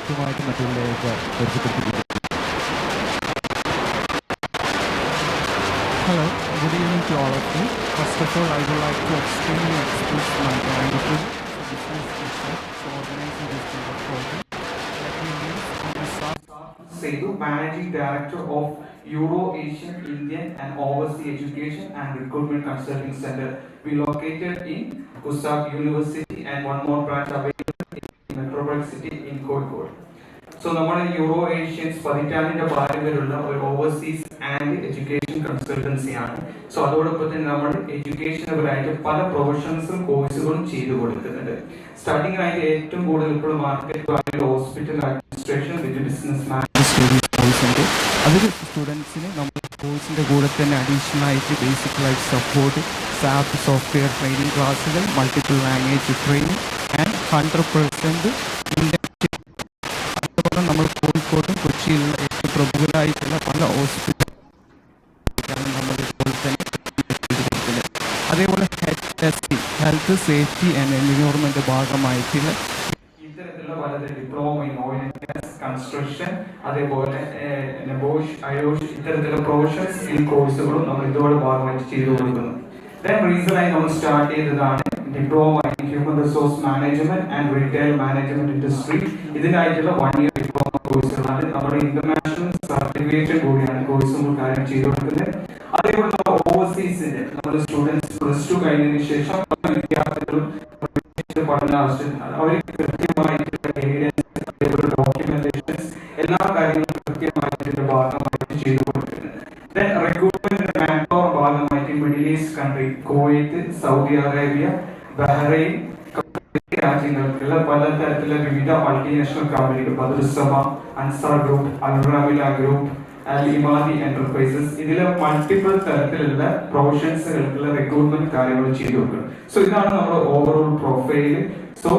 കൃത്യമായിട്ട് മറ്റുള്ളവർക്ക് പരിചയപ്പെടുത്തി. Hello, good evening to all of you. First of all, I would like to extremely express my gratitude to Business District for organizing this kind of program. Let me introduce Sedu, Managing Director of Euro-Asian, Indian and Overseas Education and Recruitment Consulting Center. We located in Gustav University and one more branch available in Metropolitan City in Kozhikode. So, നമ്മുടെ euro Asians പതിറ്റാണ്ടിന്റെ പാരമ്പര്യമുള്ള ഒരു overseas and education consultancy ആണ്. So അതോടൊപ്പം തന്നെ നമ്മൾ എഡ്യൂക്കേഷനുകളായിട്ട് പല പ്രൊഫഷണൽസും കോഴ്സുകളും ചെയ്തു കൊടുക്കുന്നുണ്ട്. സ്റ്റാർട്ടിങ്ങിനായിട്ട് ഏറ്റവും കൂടുതൽ ഇപ്പോൾ മാർക്കറ്റ് വാല്യൂ ഹോസ്പിറ്റൽ അഡ്മിനിസ്ട്രേഷൻ വിത്ത് ബിസിനസ് മാനേജ്മെന്റ് കോഴ്സ് ഉണ്ട്. അതിൽ സ്റ്റുഡൻസിന് നമ്മൾ കോഴ്സിന്റെ കൂടെ തന്നെ അഡീഷണൽ ആയിട്ട് ബേസിക്കലായിട്ട് സപ്പോർട്ട് സാപ്പ് സോഫ്റ്റ്വെയർ ട്രെയിനിങ് ക്ലാസ്സുകൾ, മൾട്ടിപ്പിൾ ലാംഗ്വേജ് ട്രെയിനിങ് ആൻഡ് 100% നമ്മൾ കോഴിക്കോട്ടും കൊച്ചിയിലുള്ള ഏറ്റവും പ്രമുഖരായിട്ടുള്ള പല ഹോസ്പിറ്റലാണ് നമ്മൾ ഇപ്പോൾ തന്നെ ചെയ്തിരിക്കുന്നത്. അതേപോലെ ഹെൽത്ത് സേഫ്റ്റി ആൻഡ് എൻവയോൺമെന്റ് ഭാഗമായിട്ടുള്ള ഇത്തരത്തിലുള്ള പലതരം diploma in oil and gas construction, അതേപോലെ അയോഷ് ഇത്തരത്തിലുള്ള പ്രൊഫഷണൽ സ്കിൽ കോഴ്സുകളും നമ്മൾ ഇതോടെ ഭാഗമായിട്ട് ചെയ്തു കൊടുക്കുന്നു. റീസണായി നമ്മൾ സ്റ്റാർട്ട് ചെയ്തതാണ് diploma in human resource management and retail management industry. ഇതിനായിട്ടുള്ള 1 ഇയർ ഡിപ്ലോമ കോഴ്സുകളാണ്. നമ്മുടെ ഇന്റർനാഷണൽ സർട്ടിഫിക്കേഷൻ കൂടിയാണ് കോഴ്സുകൾ കാര്യം ചെയ്തു കൊടുക്കുന്നത്. അതേപോലെ നമ്മൾ ഓവർസീസിന്റെ നമ്മുടെ സ്റ്റുഡൻസ് +2 കഴിഞ്ഞതിന് ശേഷം വിദ്യാർത്ഥികളും പഠന അവർ കൃത്യമായിട്ടുള്ള എവിഡൻസ്, അതേപോലെ ഡോക്യുമെന്റേഷൻസ് എല്ലാ കാര്യങ്ങളും കൃത്യമായിട്ട് ഭാഗമായിട്ട് ചെയ്തു കൊടുക്കുന്നത്. റിക്രൂട്ട്മെന്റ് മാൻപവർ ഭാഗമായിട്ട് middle east country, Kuwait, Saudi Arabia, Bahrain രാജ്യങ്ങൾക്കുള്ള പലതരത്തിലുള്ള വിവിധ മൾട്ടിനാഷണൽ കമ്പനികൾ, ബദറുസ്സമ, Ansar group, Al Ramila group, Al Emadi enterprises, ഇതിലെ മൾട്ടിപ്പിൾ തരത്തിലുള്ള പ്രൊഫഷൻസുകൾക്കുള്ള റിക്രൂട്ട്മെന്റ് കാര്യങ്ങൾ ചെയ്തു കൊടുക്കുന്നത്. സോ ഇതാണ് നമ്മുടെ ഓവറോൾ പ്രൊഫൈല്. സോ